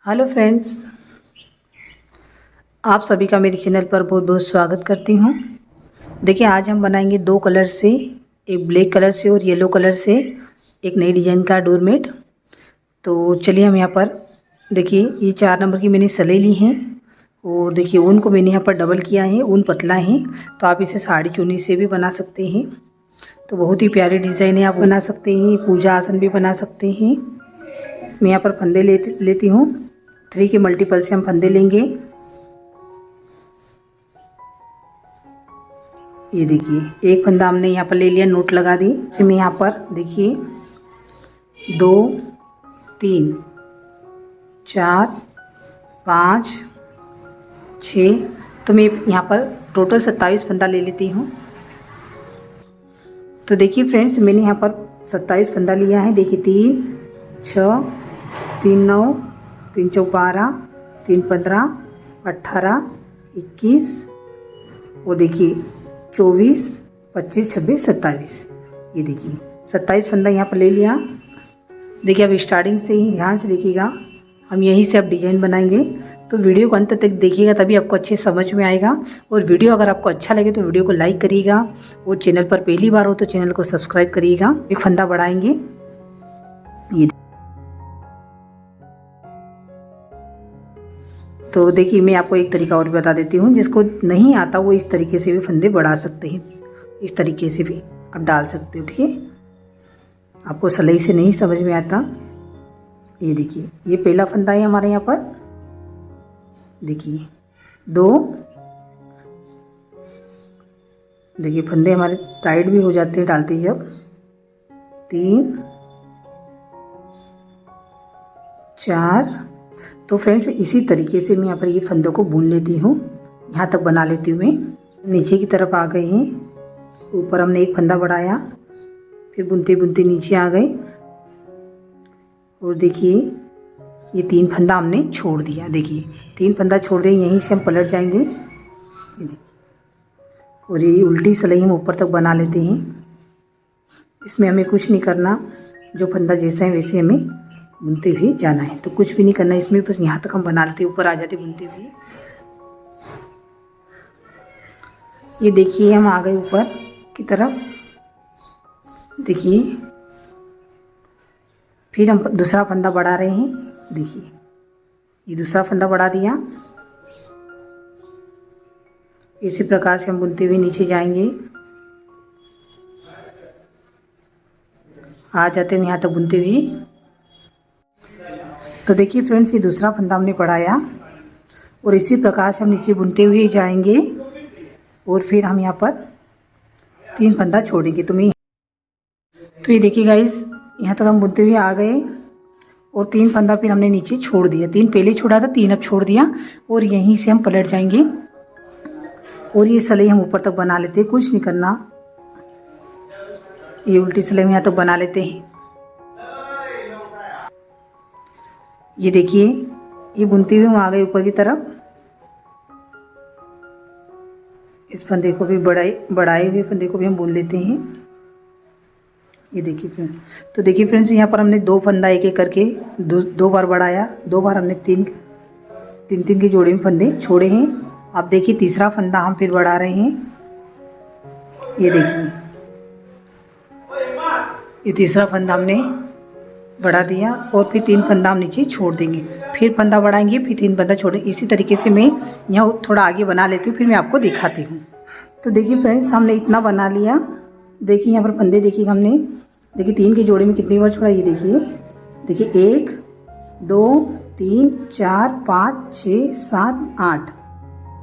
Hello friends, आप सभी का मेरे चैनल पर बहुत बहुत स्वागत करती हूँ। देखिए, आज हम बनाएंगे दो कलर से, एक ब्लैक कलर से और येलो कलर से एक नई डिज़ाइन का डोरमेट। तो चलिए हम यहाँ पर देखिए, ये 4 नंबर की मैंने सलाई ली हैं और देखिए ऊन को मैंने यहाँ पर डबल किया है। ऊन पतला है तो आप इसे साड़ी चुन्नी से भी बना सकते हैं। तो बहुत ही प्यारी डिज़ाइन है, आप बना सकते हैं। पूजा आसन भी बना सकते हैं। मैं यहाँ पर फंदे लेती हूँ। 3 के मल्टीपल से हम फंदे लेंगे। ये देखिए, एक फंदा हमने यहाँ पर ले लिया, नोट लगा दी। इसे मैं यहाँ पर देखिए 2 3 4 5 6, तो मैं यहाँ पर टोटल 27 फंदा ले लेती हूँ। तो देखिए फ्रेंड्स, मैंने यहाँ पर 27 फंदा लिया है। देखिए 3 6 3 9 3 4 12 3 15 18 21 और देखिए 24 25 26 27। ये देखिए 27 फंदा यहाँ पर ले लिया। देखिए, अब स्टार्टिंग से ही ध्यान से देखिएगा, हम यहीं से अब डिज़ाइन बनाएंगे। तो वीडियो को अंत तक देखिएगा, तभी आपको अच्छे समझ में आएगा। और वीडियो अगर आपको अच्छा लगे तो वीडियो को लाइक करिएगा और चैनल पर पहली बार हो तो चैनल को सब्सक्राइब करिएगा। एक फंदा बढ़ाएंगे। ये तो देखिए, मैं आपको एक तरीका और बता देती हूँ। जिसको नहीं आता वो इस तरीके से भी फंदे बढ़ा सकते हैं। इस तरीके से भी आप डाल सकते हो, ठीक है। आपको सलाई से नहीं समझ में आता। ये देखिए, ये पहला फंदा है हमारे यहाँ पर। देखिए 2, देखिए फंदे हमारे टाइट भी हो जाते हैं डालते ही जब। 3 4। तो फ्रेंड्स, इसी तरीके से मैं यहाँ पर ये फंदों को बुन लेती हूँ। यहाँ तक बना लेती हूँ मैं। नीचे की तरफ आ गए हैं। ऊपर हमने एक फंदा बढ़ाया, फिर बुनते बुनते नीचे आ गए और देखिए ये 3 फंदा हमने छोड़ दिया। देखिए 3 फंदा छोड़ दिए, यहीं से हम पलट जाएंगे। ये देखिए, और ये उल्टी सलाई हम ऊपर तक बना लेते हैं। इसमें हमें कुछ नहीं करना, जो फंदा जैसा है वैसे हमें बुनते हुए जाना है। तो कुछ भी नहीं करना इसमें, बस यहाँ तक हम बना लेते, ऊपर आ जाते बुनते हुए। ये देखिए, हम आ गए ऊपर की तरफ। देखिए, फिर हम दूसरा फंदा बढ़ा रहे हैं। देखिए, ये दूसरा फंदा बढ़ा दिया। इसी प्रकार से हम बुनते हुए नीचे जाएंगे। आ जाते हैं यहाँ तक बुनते हुए। तो देखिए फ्रेंड्स, ये दूसरा फंदा हमने बढ़ाया और इसी प्रकार से हम नीचे बुनते हुए जाएंगे और फिर हम यहाँ पर 3 फंदा छोड़ेंगे। तो ये देखिए गाइस, यहाँ तक हम बुनते हुए आ गए और 3 फंदा फिर हमने नीचे छोड़ दिया। 3 पहले छोड़ा था, 3 अब छोड़ दिया और यहीं से हम पलट जाएंगे और ये सलाई हम ऊपर तक बना लेते हैं। कुछ नहीं करना, ये उल्टी सलाई हम यहाँ तक बना लेते हैं। ये देखिए, ये बुनते हुए हम आ गए ऊपर की तरफ। इस फंदे को भी बढ़ाए हुए फंदे को भी हम बुन लेते हैं। ये देखिए फ्रेंड्स, तो देखिए फ्रेंड्स, यहाँ पर हमने 2 फंदा एक एक करके दो बार बढ़ाया। 2 बार हमने 3 के जोड़े में फंदे छोड़े हैं। अब देखिए तीसरा फंदा हम फिर बढ़ा रहे हैं। ये देखिए, ये तीसरा फंदा हमने बढ़ा दिया और फिर 3 फंदा हम नीचे छोड़ देंगे। फिर फंदा बढ़ाएंगे, फिर 3 फंदा छोड़ेंगे। इसी तरीके से मैं यहाँ थोड़ा आगे बना लेती हूँ, फिर मैं आपको दिखाती हूँ। तो देखिए फ्रेंड्स, हमने इतना बना लिया। देखिए यहाँ पर फंदे देखिए हमने, देखिए 3 के जोड़े में कितनी बार छोड़ा। ये देखिए 1 2 3 4 5 6 7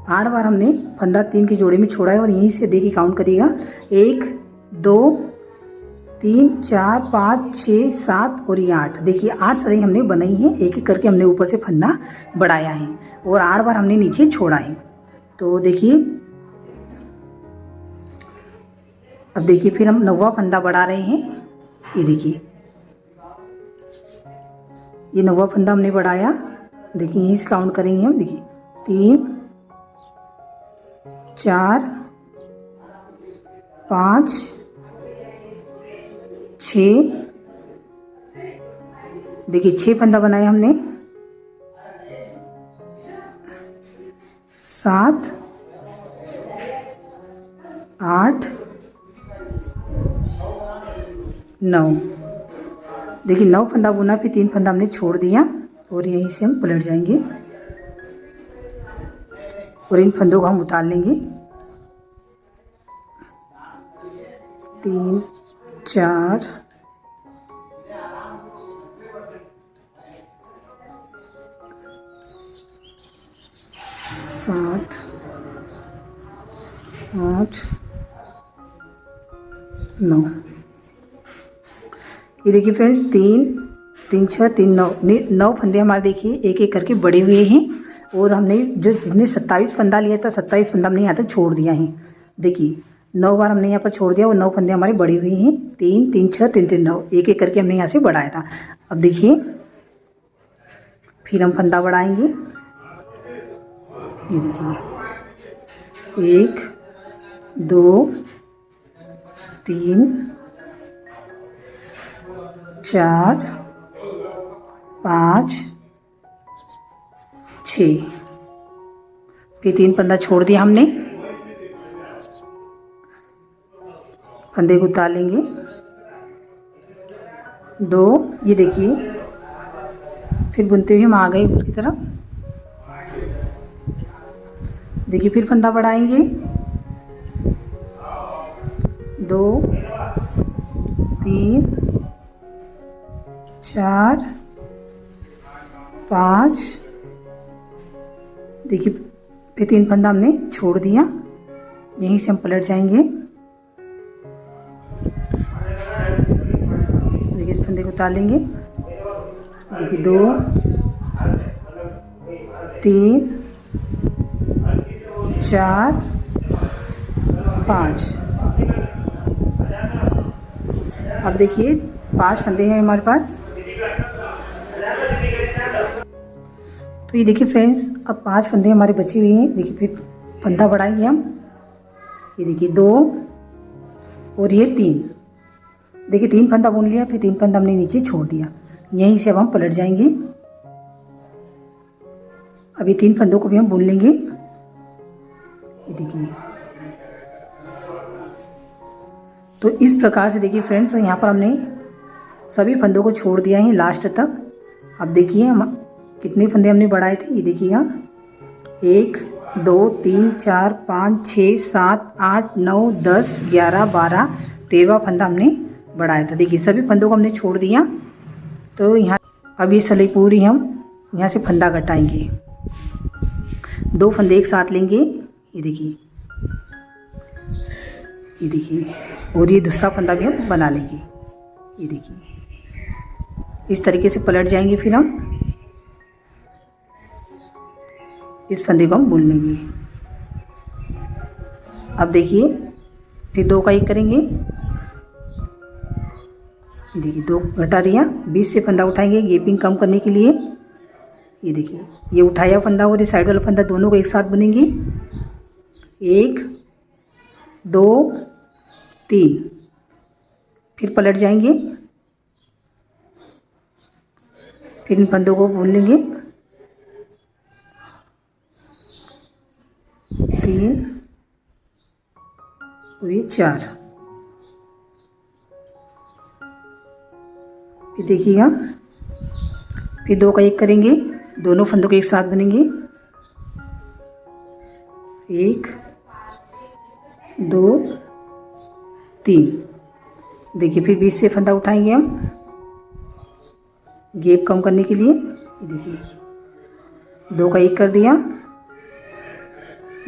8 बार हमने फंदा 3 के जोड़े में छोड़ा है। और यहीं से देखिए काउंट करिएगा, 1 2 3 4 5 6 7 और ये 8। देखिए 8 सलाई हमने बनाई है। एक एक करके हमने ऊपर से फंदा बढ़ाया है और 8 बार हमने नीचे छोड़ा है। तो देखिए, अब देखिए फिर हम 9वां फंदा बढ़ा रहे हैं। ये देखिए, ये 9वां फंदा हमने बढ़ाया। देखिए यहीं से काउंट करेंगे हम। देखिए 3 4 5 6, देखिए 6 फंदा बनाए हमने। 7 8 9। देखिए 9 फंदा बुना, फिर 3 फंदा हमने छोड़ दिया और यहीं से हम पलट जाएंगे और इन फंदों को हम उतार लेंगे। 3 4 7 8 9। ये देखिए फ्रेंड्स 3 3 6 3 9 9 फंदे हमारे देखिए एक एक करके बड़े हुए हैं और हमने जो जितने 27 फंदा लिया था 27 फंदा हमने यहाँ तक छोड़ दिया है। देखिए 9 बार हमने यहाँ पर छोड़ दिया और 9 फंदे हमारे बड़े हुए हैं। 3 3 6 3 3 9 एक एक करके हमने यहाँ से बढ़ाया था। अब देखिए फिर हम फंदा बढ़ाएंगे। ये देखिए 1 2 3 4 5 6। फिर 3 फंदा छोड़ दिया हमने, फंदे को उतार लेंगे। 2 ये देखिए फिर बुनते हुए हम आ गए ऊपर की तरफ। देखिए फिर फंदा बढ़ाएंगे। 2 3 4 5। देखिए फिर 3 फंदा हमने छोड़ दिया, यहीं से हम पलट जाएंगे। देखिए इस फंदे को उतार लेंगे। देखिए 2 3 4 5। अब देखिए 5 फंदे हैं हमारे पास। तो ये देखिए फ्रेंड्स अब 5 फंदे हमारे बचे हुए हैं। देखिए फिर फंदा बढ़ाएंगे हम। ये देखिए 2 और ये 3। देखिए 3 फंदा बुन लिया, फिर 3 फंदा हमने नीचे छोड़ दिया, यहीं से अब हम पलट जाएंगे। अभी 3 फंदों को भी हम बुन लेंगे। ये देखिए तो इस प्रकार से देखिए फ्रेंड्स यहाँ पर हमने सभी फंदों को छोड़ दिया है लास्ट तक। अब देखिए हम कितने फंदे हमने बढ़ाए थे। ये देखिए यहाँ 1 2 3 4 5 6 7 8 9 10 11 12 13वां फंदा हमने बढ़ाया था। देखिए सभी फंदों को हमने छोड़ दिया। तो यहाँ अब ये सलाई पूरी हम यहाँ से फंदा घटाएंगे। 2 फंदे एक साथ लेंगे। ये देखिए और ये दूसरा फंदा भी हम बना लेंगे। ये देखिए इस तरीके से पलट जाएंगे। फिर हम इस फंदे को हम बुन लेंगे। अब देखिए फिर 2 का 1 करेंगे। ये देखिए 2 घटा दिया, 20 से फंदा उठाएंगे गैपिंग कम करने के लिए। ये देखिए ये उठाया फंदा और ये साइड वाला फंदा दोनों को एक साथ बुनेंगे। 1 2 3। फिर पलट जाएंगे, फिर इन फंदों को बुन लेंगे। 3 और ये 4। फिर देखिएगा फिर 2 का 1 करेंगे, दोनों फंदों को एक साथ बुनेंगे। 1 2 3। देखिए फिर 20 से फंदा उठाएंगे हम गैप कम करने के लिए। देखिए 2 का 1 कर दिया,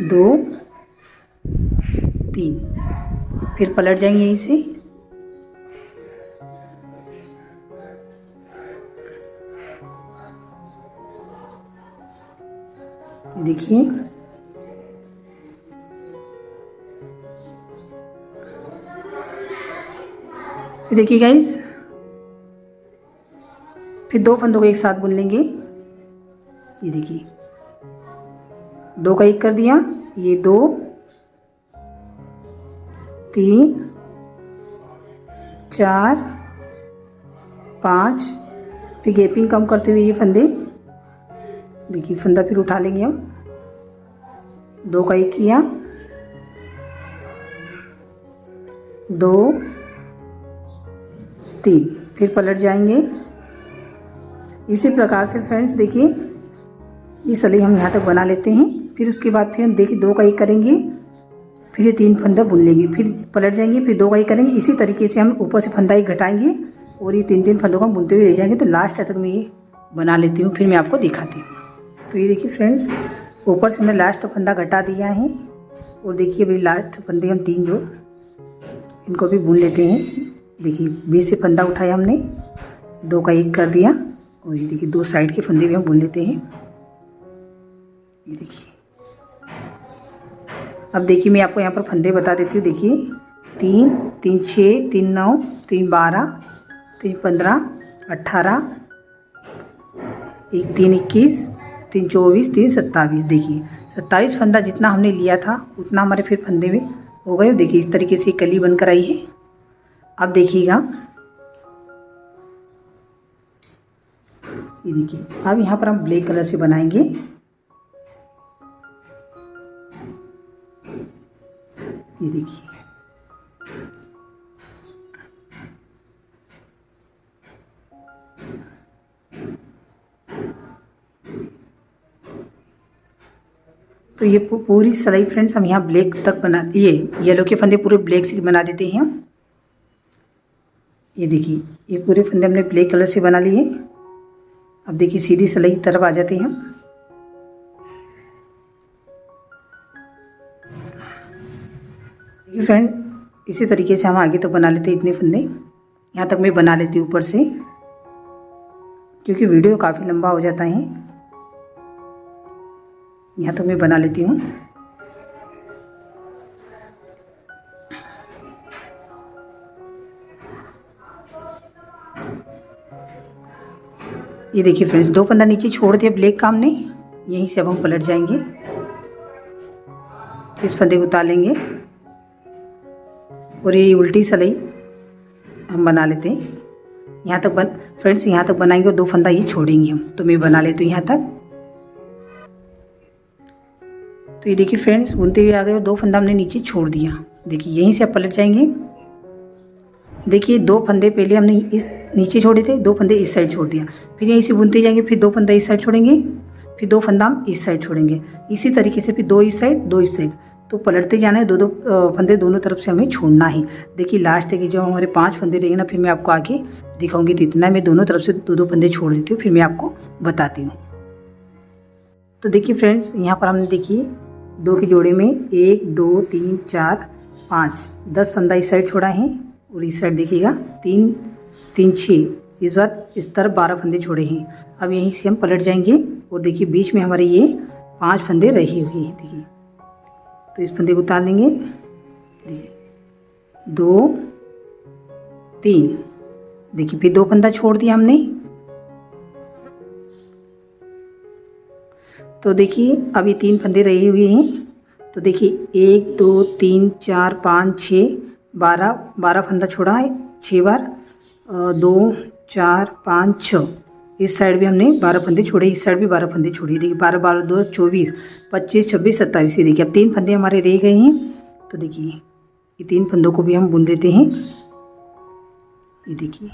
2 3। फिर पलट जाएंगे यहीं से। देखिए फिर देखिए गाइस फिर 2 फंदों को एक साथ बुन लेंगे। ये देखिए 2 का 1 कर दिया, ये 2 3 4 5। फिर गैपिंग कम करते हुए ये फंदे, देखिए फंदा फिर उठा लेंगे हम। 2 का 1 किया, 2 3, फिर पलट जाएंगे। इसी प्रकार से फ्रेंड्स देखिए ये सलाई हम यहाँ तक बना लेते हैं। फिर उसके बाद फिर हम देखिए 2 का 1 करेंगे, फिर ये 3 फंदा बुन लेंगे, फिर पलट जाएंगे, फिर 2 का 1 करेंगे। इसी तरीके से हम ऊपर से फंदा 1 घटाएंगे और ये 3 फंदों को हम बुनते हुए ले जाएंगे। तो लास्ट तक मैं ये बना लेती हूँ, फिर मैं आपको दिखाती हूँ। तो ये देखिए फ्रेंड्स ऊपर से हमने लास्ट फंदा घटा दिया है और देखिए अभी लास्ट फंदे हम 3 जो इनको भी बुन लेते हैं। देखिए बीच से फंदा उठाया हमने, 2 का 1 कर दिया और ये देखिए 2 साइड के फंदे भी हम बुन लेते हैं। ये देखिए अब देखिए मैं आपको यहाँ पर फंदे बता देती हूँ। देखिए 3 3 6 3 9 3 12 3 15 18 1 3 21 3 24 3 27। देखिए 27 फंदा जितना हमने लिया था उतना हमारे फिर फंदे में हो गए। देखिए इस तरीके से कली बनकर आई है। अब देखिएगा ये देखिए अब यहाँ पर हम ब्लैक कलर से बनाएंगे। ये देखिए तो ये पूरी सिलाई फ्रेंड्स हम यहाँ ब्लैक तक बना, ये येलो के फंदे पूरे ब्लैक से बना देते हैं हम। ये देखिए ये पूरे फंदे हमने ब्लैक कलर से बना लिए। अब देखिए सीधी सिलाई की तरफ आ जाते हैं हम। देखिए फ्रेंड्स इसी तरीके से हम आगे तक बना लेते हैं। इतने फंदे यहाँ तक मैं बना लेती हूँ ऊपर से, क्योंकि वीडियो काफ़ी लंबा हो जाता है। यहाँ तक मैं बना लेती हूँ। ये देखिए फ्रेंड्स 2 फंदा नीचे छोड़ दिया ब्लैक का हमने, यहीं से अब हम पलट जाएंगे। इस फंदे को उतार लेंगे और ये उल्टी सिलाई हम बना लेते हैं। यहाँ तक फ्रेंड्स यहाँ तक बनाएंगे और 2 फंदा ये छोड़ेंगे हम। तो मैं बना लेती हूँ यहाँ तक। तो ये देखिए फ्रेंड्स बुनते हुए आ गए और 2 फंदा हमने नीचे छोड़ दिया। देखिए यहीं से अब पलट जाएंगे। देखिए 2 फंदे पहले हमने इस नीचे छोड़े थे, 2 फंदे इस साइड छोड़ दिया, फिर यहीं से बुनते जाएंगे, फिर 2 फंदा इस साइड छोड़ेंगे, फिर 2 फंदा हम इस साइड छोड़ेंगे। इसी तरीके से फिर 2 इस साइड 2 इस साइड, तो पलटते जाना है। 2 फंदे दोनों तरफ से हमें छोड़ना है। देखिए लास्ट के जो हमारे 5 फंदे रहेंगे ना, फिर मैं आपको आगे दिखाऊंगी। तो इतना मैं दोनों तरफ से 2 फंदे छोड़ देती हूँ, फिर मैं आपको बताती हूँ। तो देखिए फ्रेंड्स यहाँ पर हमने देखिए 2 के जोड़े में 1 2 3 4 5 10 फंदा इस साइड छोड़ा है और इस साइड देखिएगा 3 3 6, इस बार इस तरफ 12 फंदे छोड़े हैं। अब यहीं से हम पलट जाएंगे और देखिए बीच में हमारे ये 5 फंदे रहे हुए हैं। देखिए तो इस फंदे को उतार लेंगे। देखिए 2 3, देखिए फिर 2 फंदा छोड़ दिया हमने। तो देखिए अभी 3 फंदे रहे हुए हैं। तो देखिए 1 2 3 4 5 6 12 फंदा छोड़ा है 6 बार, 2 4 5 6। इस साइड भी हमने 12 फंदे छोड़े, इस साइड भी 12 फंदे छोड़े। देखिए 12 12 2 24 25 26 27। ये देखिए अब 3 फंदे हमारे रह गए हैं। तो देखिए ये 3 फंदों को भी हम बुन देते हैं। ये देखिए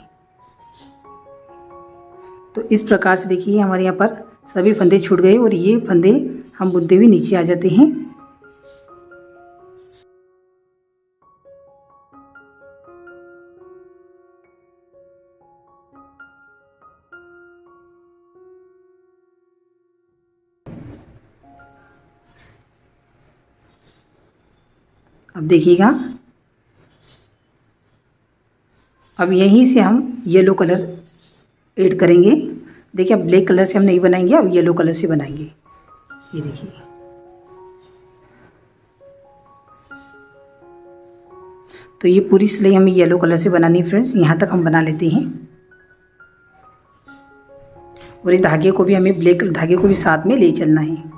तो इस प्रकार से देखिए हमारे यहाँ पर सभी फंदे छूट गए और ये फंदे हम बुनते हुए नीचे आ जाते हैं। अब देखिएगा अब यहीं से हम येलो कलर ऐड करेंगे। देखिए अब ब्लैक कलर से हम नहीं बनाएंगे, अब येलो कलर से बनाएंगे। ये देखिए तो ये पूरी सिलाई हमें येलो कलर से बनानी है फ्रेंड्स। यहाँ तक हम बना लेते हैं और ये धागे को भी हमें ब्लैक धागे को भी साथ में ले चलना है।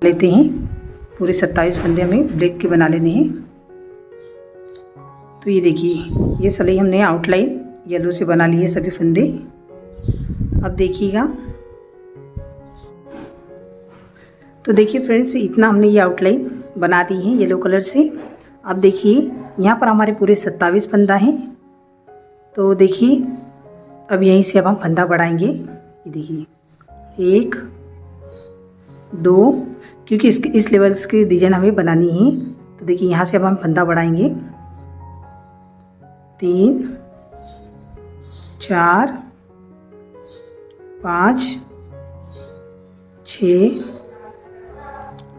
लेते हैं। पूरे 27 फंदे हमें ब्लैक के बना लेने हैं। तो ये देखिए, ये सलाई हमने आउटलाइन येलो से बना लिए सभी फंदे। अब देखिएगा, तो देखिए फ्रेंड्स, इतना हमने ये आउटलाइन बना दी है येलो कलर से। अब देखिए, यहाँ पर हमारे पूरे 27 फंदा हैं। तो देखिए, अब यहीं से अब हम फंदा बढ़ाएंगे। ये देखिए, 1 2, क्योंकि इस लेवल्स की डिज़ाइन हमें बनानी है। तो देखिए, यहाँ से अब हम फंदा बढ़ाएंगे। 3 4 5 6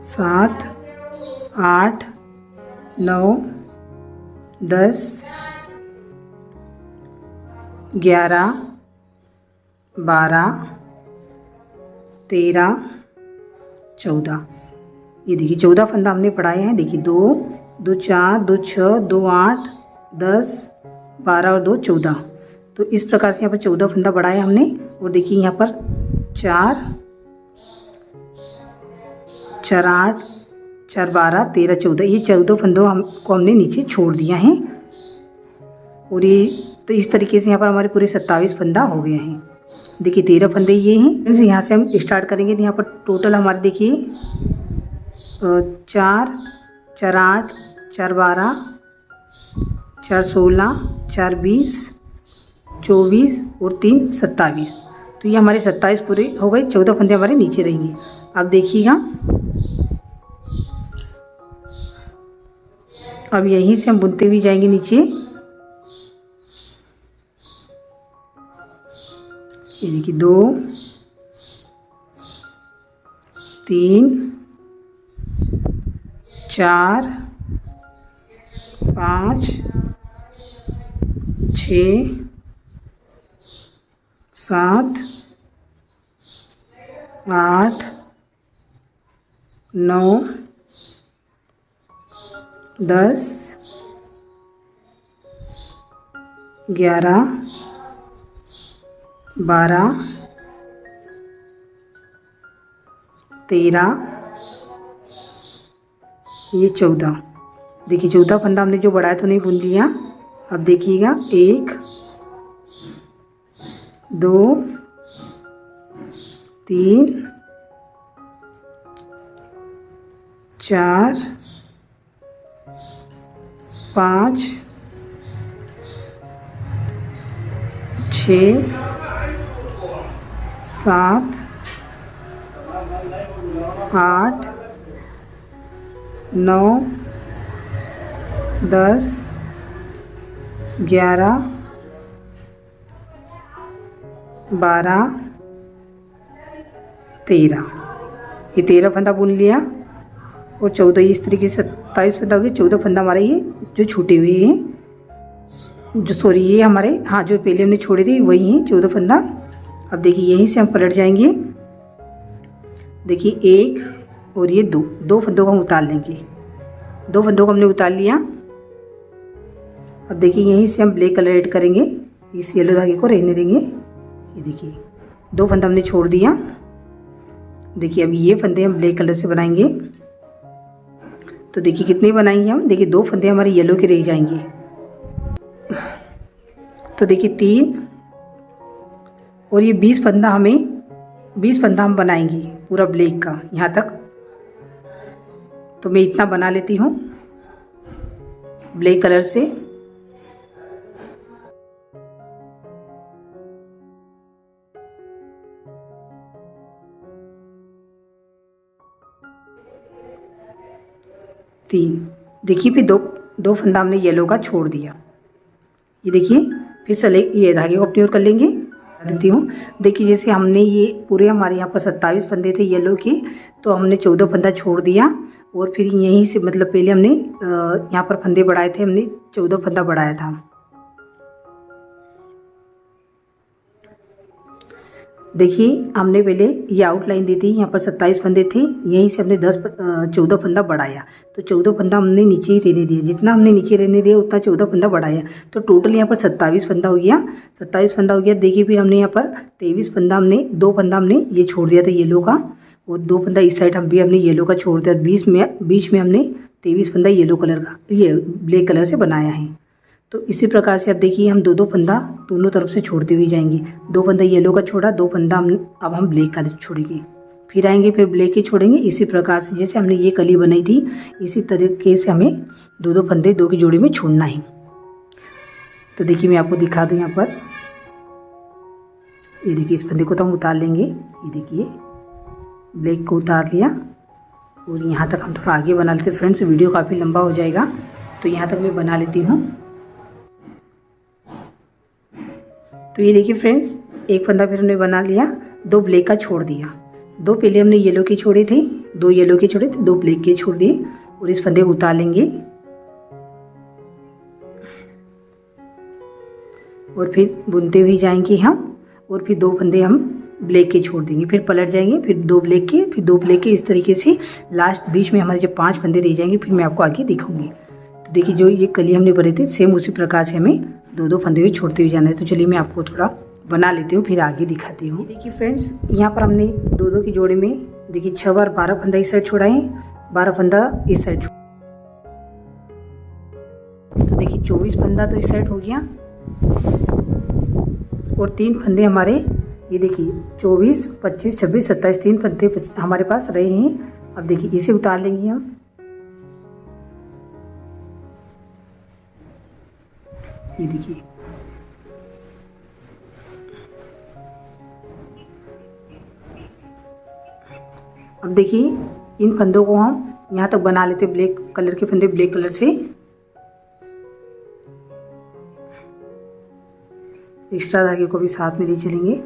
7 8 9 10 11 12 13 14। ये देखिए 14 फंदा हमने पढ़ाए हैं। देखिए 2 2 4 2 6 2 8 10 12 और 2 14। तो इस प्रकार से यहाँ पर 14 फंदा बढ़ाए हमने। और देखिए यहाँ पर 4 4 8 4 12 13 14, ये 14 फंदों को हमने नीचे छोड़ दिया है। और ये तो इस तरीके से यहाँ पर हमारे पूरे 27 फंदा हो गए हैं। देखिए 13 फंदे ये हैं। यहाँ से हम स्टार्ट करेंगे। तो यहाँ पर टोटल हमारे देखिए 4 4 8 4 12 4 16 4 20 24 और 3 27। तो ये हमारे 27 पूरे हो गए। 14 फंदे हमारे नीचे रहेंगे। अब देखिएगा, अब यहीं से हम बुनते हुए जाएंगे नीचे। ये देखिए 2 3 4 5 6 7 8 9 10 11 12 13, ये 14। देखिए 14 फंदा हमने जो बढ़ाया तो नहीं बुन लिया। अब देखिएगा 1 2 3 4 5 6 7 8 9 10 11 12 13। ये 13 फंदा बुन लिया। और 14, इस तरीके से 27 फंदा हो गया। 14 फंदा हमारे ये जो छूटे हुए हैं, जो सॉरी ये हमारे, हाँ, जो पहले हमने छोड़े थे वही हैं 14 फंदा। अब देखिए यहीं से हम पलट जाएंगे। देखिए 1 और ये 2 फंदों को हम उतार लेंगे। 2 फंदों को हमने उतार लिया। अब देखिए यहीं से हम ब्लैक कलर ऐड करेंगे। इस येलो धागे को रहने देंगे। ये देखिए 2 फंदा हमने छोड़ दिया। देखिए अब ये फंदे हम ब्लैक कलर से बनाएंगे। तो देखिए कितने बनाएंगे हम। देखिए 2 फंदे हमारे येलो के रह जाएंगे। तो देखिए 3 और ये 20 फंदा हम बनाएंगे पूरा ब्लैक का यहाँ तक। तो मैं इतना बना लेती हूँ ब्लैक कलर से। देखिए फिर दो फंदा हमने येलो का छोड़ दिया। ये देखिए फिर सले ये धागे को अपनी ओर कर लेंगे। देती हूँ। देखिए जैसे हमने ये पूरे हमारे यहाँ पर 27 फंदे थे येलो के, तो हमने 14 फंदा छोड़ दिया। और फिर यहीं से मतलब पहले हमने यहाँ पर फंदे बढ़ाए थे, हमने 14 फंदा बढ़ाया था। देखिए हमने पहले ये आउटलाइन दी थी, यहाँ पर 27 फंदे थे, यहीं से हमने 14 फंदा बढ़ाया। तो 14 फंदा हमने नीचे ही रहने दिया। जितना हमने नीचे रहने दिया उतना 14 फंदा बढ़ाया। तो टोटल यहाँ पर 27 फंदा हो गया। 27 फंदा हो गया। देखिए फिर हमने यहाँ पर 23 फंदा, हमने 2 फंदा हमने ये छोड़ दिया था येलो का। और 2 फंदा इस साइड हम भी हमने येलो का छोड़ दिया, बीच में हमने 23 फंदा येलो कलर का, ये ब्लैक कलर से बनाया है। तो इसी प्रकार से अब देखिए हम 2-2 फंदा दोनों तरफ से छोड़ते हुए जाएंगे। 2 फंदा येलो का छोड़ा, 2 फंदा अब हम ब्लैक का छोड़ेंगे, फिर आएंगे, फिर ब्लैक के छोड़ेंगे। इसी प्रकार से जैसे हमने ये कली बनाई थी, इसी तरीके से हमें 2-2 फंदे 2 की जोड़ी में छोड़ना है। तो देखिए मैं आपको दिखा दूँ यहाँ पर, ये देखिए इस फंदे को तो हम उतार लेंगे। ये देखिए ब्लैक को उतार लिया और यहाँ तक हम थोड़ा आगे बना लेते हैं। फ्रेंड्स वीडियो काफ़ी लंबा हो जाएगा, तो यहाँ तक मैं बना लेती हूँ। तो ये देखिए फ्रेंड्स, एक फंदा फिर हमने बना लिया, 2 ब्लैक का छोड़ दिया, 2 पहले हमने येलो के छोड़े थे, 2 येलो के छोड़े थे, 2 ब्लैक के छोड़ दिए और इस फंदे को उतार लेंगे और फिर बुनते हुए जाएंगे हम, और फिर 2 फंदे हम ब्लैक के छोड़ देंगे, फिर पलट जाएंगे, फिर 2 ब्लैक के, फिर 2 ब्लैक के, इस तरीके से लास्ट बीच में हमारे जब 5 फंदे रह जाएंगे फिर मैं आपको आगे दिखाऊंगी। तो देखिए जो ये कली हमने बने थे सेम उसी प्रकार से हमें 2-2 फंदे हुए छोड़ते हुए जाना है। तो चलिए मैं आपको थोड़ा बना लेती हूँ, फिर आगे दिखाती हूँ। देखिए फ्रेंड्स, यहाँ पर हमने 2-2 की जोड़े में देखिए 6 बार 12 फंदा इस साइड छोड़ा है, 12 फंदा इस साइड। तो देखिए 24 फंदा तो इस साइड हो गया और 3 फंदे हमारे, ये देखिए 24, 25, 26, 27 3 फंदे हमारे पास रहे हैं। अब देखिए इसे उतार लेंगे हम। ये देखिए अब देखिए इन फंदों को हम यहाँ तक बना लेते, ब्लैक कलर के फंदे ब्लैक कलर से, एक्स्ट्रा धागे को भी साथ में ले चलेंगे।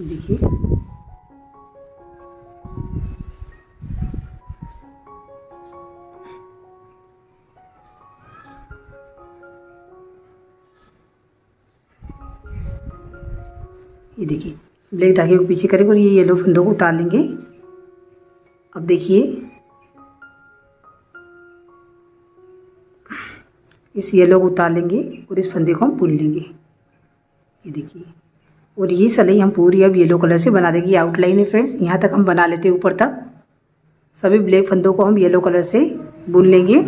देखिए ये देखिए ब्लैक धागे को पीछे करेंगे और ये येलो फंदों को उतार लेंगे। अब देखिए इस येलो को उतार लेंगे और इस फंदे को हम बुन लेंगे। ये देखिए, और ये सलाई हम पूरी अब येलो कलर से बना देंगे। आउटलाइन है फ्रेंड्स, यहाँ तक हम बना लेते हैं, ऊपर तक सभी ब्लैक फंदों को हम येलो कलर से बुन लेंगे।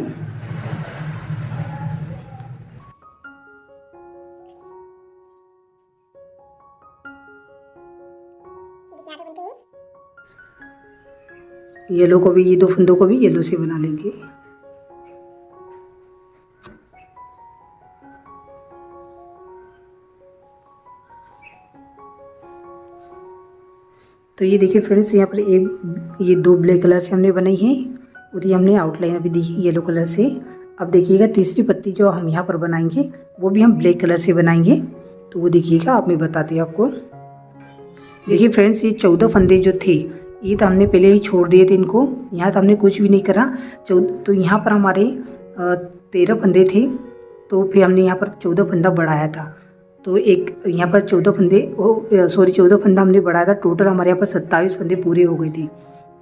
येलो को भी, ये 2 फंदों को भी येलो से बना लेंगे। तो ये देखिए फ्रेंड्स, यहाँ पर ये 2 ब्लैक कलर से हमने बनाई है और ये हमने आउटलाइन अभी दी है येलो कलर से। अब देखिएगा तीसरी पत्ती जो हम यहाँ पर बनाएंगे वो भी हम ब्लैक कलर से बनाएंगे। तो वो देखिएगा, आप मैं बताती हूँ आपको। देखिए फ्रेंड्स, ये 14 फंदे जो थे ये तो हमने पहले ही छोड़ दिए थे इनको, यहाँ तो हमने कुछ भी नहीं करा। तो यहाँ पर हमारे 13 फंदे थे, तो फिर हमने यहाँ पर 14 फंदा बढ़ाया था। तो एक यहाँ पर 14 फंदा हमने बढ़ाया था। टोटल हमारे यहाँ पर 27 फंदे पूरे हो गए थे।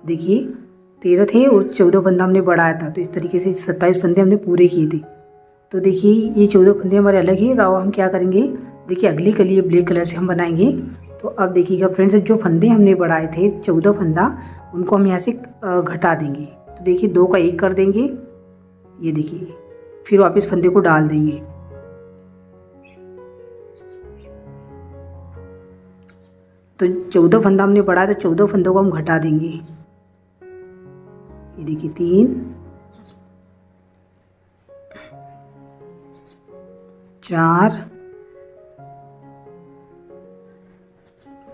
देखिए 13 थे और 14 फंदा हमने बढ़ाया था, तो इस तरीके से 27 फंदे हमने पूरे किए थे। तो देखिए ये 14 फंदे हमारे अलग ही। तो हम क्या करेंगे, देखिए अगली कली ये ब्लैक कलर से हम बनाएंगे। तो अब देखिएगा फ्रेंड्स, जो फंदे हमने बढ़ाए थे 14 फंदा, उनको हम यहाँ से घटा देंगे। तो देखिए 2 का 1 कर देंगे, ये देखिए, फिर वापस फंदे को डाल देंगे। तो 14 फंदा हमने बढ़ाया, तो 14 फंदों को हम घटा देंगे। ये देखिए 3, 4,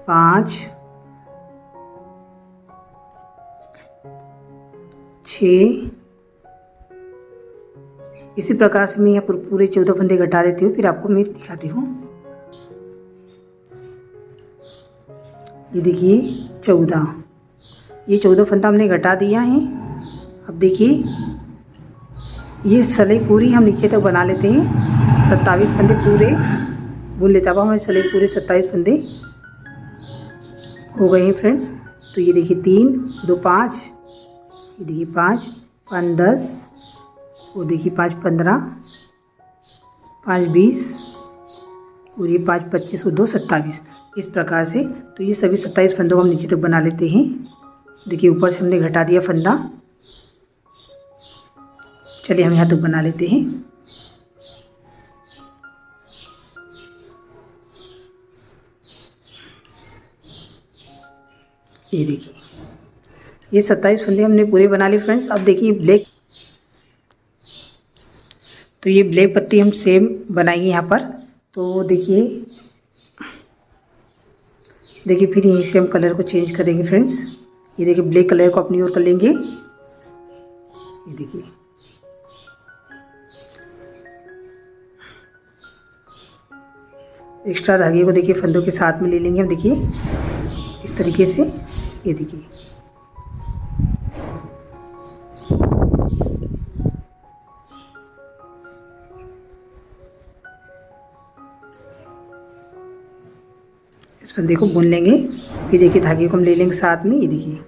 5, 6। इसी प्रकार से मैं यहाँ पर पूरे 14 फंदे घटा देती हूँ, फिर आपको मैं दिखाती हूँ। ये देखिए 14, ये 14 फंदा हमने घटा दिया है। अब देखिए ये सलाई पूरी हम नीचे तक बना लेते हैं। 27 फंदे पूरे बुन लेते। अब हमारे सले पूरे 27 फंदे हो गए हैं फ्रेंड्स। तो ये देखिए 3 2 5, ये देखिए 5 5 10, और देखिए 5 15, 5 20, और ये 5 25 और 2 27, इस प्रकार से। तो ये सभी 27 फंदों को हम नीचे तक बना लेते हैं। देखिए ऊपर से हमने घटा दिया फंदा। चलिए हम यहाँ तक बना लेते हैं। ये देखिए ये 27 फंदे हमने पूरे बना लिए फ्रेंड्स। अब देखिए ब्लैक, तो ये ब्लैक पत्ती हम सेम बनाएंगे यहाँ पर। तो देखिए फिर यहीं से हम कलर को चेंज करेंगे फ्रेंड्स। ये देखिए ब्लैक कलर को अपनी ओर कर लेंगे। ये देखिए एक्स्ट्रा धागे को देखिए फंदों के साथ में ले लेंगे हम। देखिए इस तरीके से, ये देखिए इस फंदे को बुन लेंगे। फिर देखिए धागे को हम ले लेंगे साथ में। ये देखिए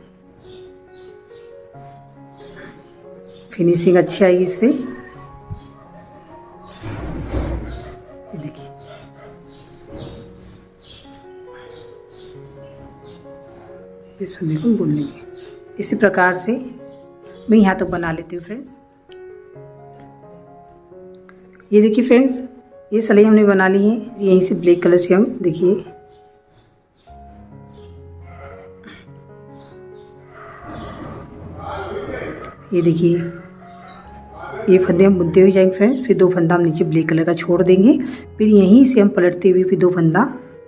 फिनिशिंग अच्छी आएगी इससे। ये देखिए इस फंदे को हम बुन लेंगे। इसी प्रकार से मैं यहाँ तक बना लेती हूँ फ्रेंड्स। ये देखिए फ्रेंड्स ये सलाई हमने बना ली है। यहीं से ब्लैक कलर से हम देखिए ये देखिए ये फंदे हम बुनते हुए जाएंगे फ्रेंड्स। फिर 2 फंदा हम नीचे ब्लैक कलर का छोड़ देंगे। फिर यहीं से हम पलटते हुए फिर 2 फंदा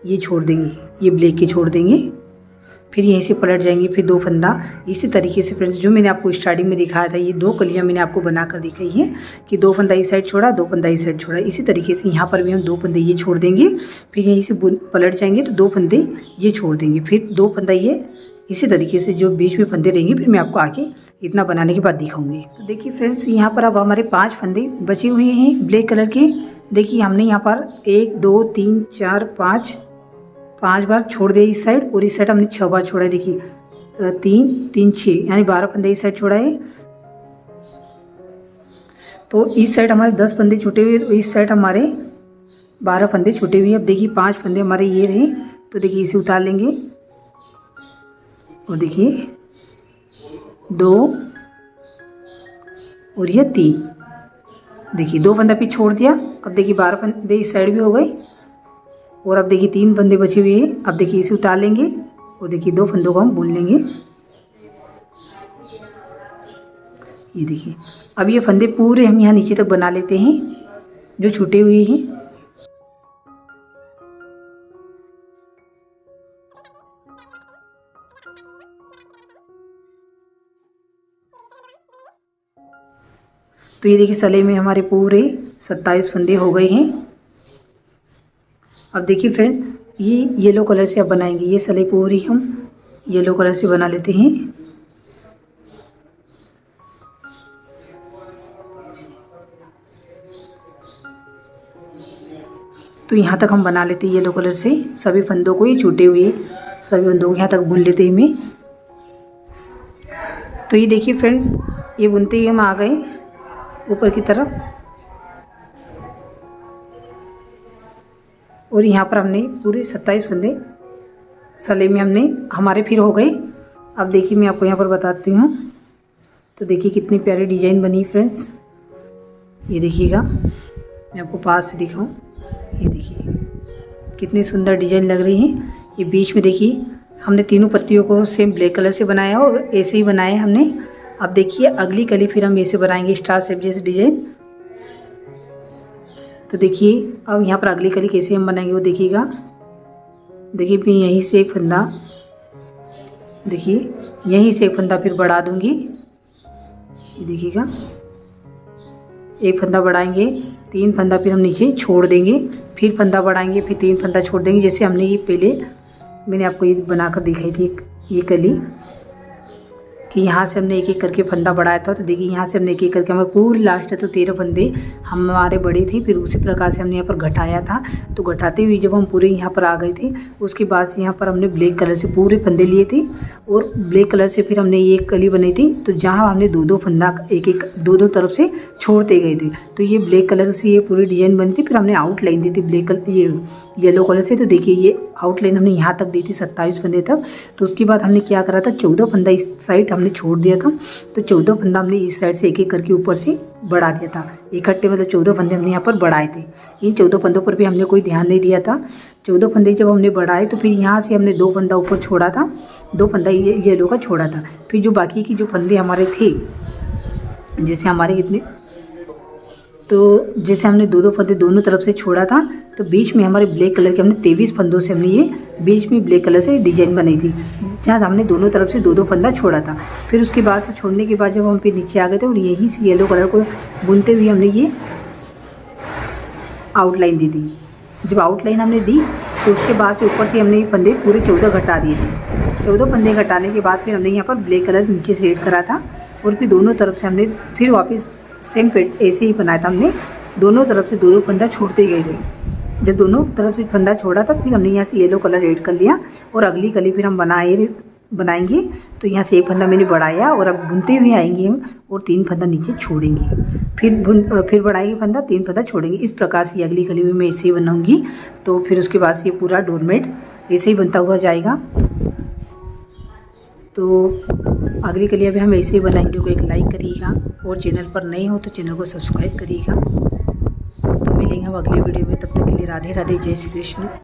ये छोड़ देंगे, ये ब्लैक के छोड़ देंगे। फिर यहीं से पलट जाएंगे, फिर 2 फंदा। इसी तरीके से फ्रेंड्स जो मैंने आपको स्टार्टिंग में दिखाया था, ये 2 कलियां मैंने आपको बना कर दिखाई है कि 2 फंदा इस साइड छोड़ा, 2 फंदा इस साइड छोड़ा। इसी तरीके से यहाँ पर भी हम 2 फंदे ये छोड़ देंगे। फिर यहीं से पलट जाएंगे तो 2 फंदे ये छोड़ देंगे, फिर 2 फंदा ये। इसी तरीके से जो बीच में फंदे रहेंगे फिर मैं आपको आगे इतना बनाने के बाद दिखाऊंगी। तो देखिए फ्रेंड्स यहाँ पर अब हमारे 5 फंदे बचे हुए हैं ब्लैक कलर के। देखिए हमने यहाँ पर 1 2 3 4 5 बार छोड़ दिया इस साइड, और इस साइड हमने 6 बार छोड़ा है। देखिए 3 3 6 यानी 12 फंदे इस साइड छोड़ा है। तो इस साइड हमारे 10 फंदे छूटे हुए, इस साइड हमारे 12 फंदे छूटे हुए। अब देखिए 5 फंदे हमारे ये रहे। तो देखिए इसे उतार लेंगे, और देखिए 2 और ये 3। देखिए 2 फंदा फिर छोड़ दिया। अब देखिए 12 फंदे इस साइड भी हो गए, और अब देखिए 3 फंदे बचे हुए हैं। अब देखिए इसे उतार लेंगे, और देखिए 2 फंदों को हम बुन लेंगे। ये देखिए अब ये फंदे पूरे हम यहाँ नीचे तक बना लेते हैं जो छूटे हुए हैं। तो ये देखिए सले में हमारे पूरे 27 फंदे हो गए हैं। अब देखिए फ्रेंड ये येलो कलर से अब बनाएंगे। ये सले पूरी हम येलो कलर से बना लेते हैं। तो यहाँ तक हम बना लेते हैं येलो कलर से सभी फंदों को। ये छूटे हुए सभी फंदों को यहाँ तक बुन लेते हैं हमें। तो ये देखिए फ्रेंड्स ये बुनते ही हम आ गए ऊपर की तरफ, और यहाँ पर हमने पूरे 27 फंदे सले में हमने हमारे फिर हो गए। अब देखिए मैं आपको यहाँ पर बताती हूँ। तो देखिए कितनी प्यारी डिज़ाइन बनी फ्रेंड्स। ये देखिएगा, मैं आपको पास से दिखाऊँ। ये देखिए कितनी सुंदर डिज़ाइन लग रही है। ये बीच में देखिए हमने तीनों पत्तियों को सेम ब्लैक कलर से बनाया और ऐसे ही बनाया हमने। अब देखिए अगली कली फिर हम ऐसे बनाएंगे स्टार शेप जैसे डिज़ाइन। तो देखिए अब यहाँ पर अगली कली कैसे हम बनाएंगे वो देखिएगा। देखिए मैं यहीं से एक फंदा, देखिए यहीं से एक फंदा फिर बढ़ा दूंगी। ये देखिएगा एक फंदा बढ़ाएंगे, 3 फंदा फिर हम नीचे छोड़ देंगे, फिर फंदा बढ़ाएंगे, फिर 3 फंदा छोड़ देंगे। जैसे हमने ये पहले मैंने आपको ये बनाकर दिखाई थी ये कली। कि यहाँ से हमने एक एक करके फंदा बढ़ाया था। तो देखिए यहाँ से हमने एक एक करके हमारे पूरे लास्ट तो 13 फंदे हमारे बड़े थे। फिर उसी प्रकार से हमने यहाँ पर घटाया था। तो घटाते हुए जब हम पूरे यहाँ पर आ गए थे, उसके बाद से यहाँ पर हमने ब्लैक कलर से पूरे फंदे लिए थे और ब्लैक कलर से फिर हमने ये एक कली बनाई थी। तो जहाँ हमने दो फंदा एक एक दो तरफ से छोड़ते गए थे, तो ये ब्लैक कलर से ये पूरी डिजाइन बनी थी। फिर हमने आउटलाइन दी थी ब्लैक कलर ये येलो कलर से। तो देखिए ये आउटलाइन हमने यहाँ तक दी थी 27 फंदे तक। तो उसके बाद हमने क्या करा था, 14 फंदा इस साइड हमने छोड़ दिया था। तो 14 फंदा हमने इस साइड से एक एक करके ऊपर से बढ़ा दिया था। इकट्ठे मतलब 14 फंदे हमने यहाँ पर बढ़ाए थे। इन 14 फंदों पर भी हमने कोई ध्यान नहीं दिया था। 14 फंदे जब हमने बढ़ाए तो फिर यहाँ से हमने 2 फंदा ऊपर छोड़ा था, 2 फंदा येलो का छोड़ा था। फिर जो बाकी की जो फंदे हमारे थे, जैसे हमारे इतने, तो जैसे हमने 2 फंदे दोनों तरफ से छोड़ा था, तो बीच में हमारे ब्लैक कलर के हमने 23 फंदों से हमने ये बीच में ब्लैक कलर से डिजाइन बनाई थी, जहाँ हमने दोनों तरफ से 2 फंदा छोड़ा था। फिर उसके बाद से छोड़ने के बाद जब हम फिर नीचे आ गए थे और यहीं से येलो कलर को बुनते हुए हमने ये आउटलाइन दी थी। जब आउटलाइन हमने दी तो उसके बाद से ऊपर से हमने ये फंदे पूरे 14 घटा दिए थे। 14 फंदे घटाने के बाद फिर हमने यहाँ पर ब्लैक कलर नीचे से ऐड करा था और फिर दोनों तरफ से हमने फिर वापस सेम पेट ऐसे ही बनाया था। हमने दोनों तरफ से 2 फंदा छोड़ते गए थे। जब दोनों तरफ से फंदा छोड़ा था फिर हमने यहाँ से येलो कलर ऐड कर लिया और अगली कली फिर हम बनाएंगे। तो यहाँ से 1 फंदा मैंने बढ़ाया और अब बुनते हुए आएंगे हम और 3 फंदा नीचे छोड़ेंगे। फिर बढ़ाएंगे फंदा, 3 फंदा छोड़ेंगे। इस प्रकार से अगली कली में मैं ऐसे ही बनाऊंगी। तो फिर उसके बाद से ये पूरा डोरमेट ऐसे ही बनता हुआ जाएगा। तो अगली कली अभी हम ऐसे ही बनाएंगे। को एक लाइक करिएगा और चैनल पर नए हो तो चैनल को सब्सक्राइब करिएगा। तो मिलेंगे हम अगले वीडियो में, तब तक के लिए राधे राधे, जय श्री कृष्ण।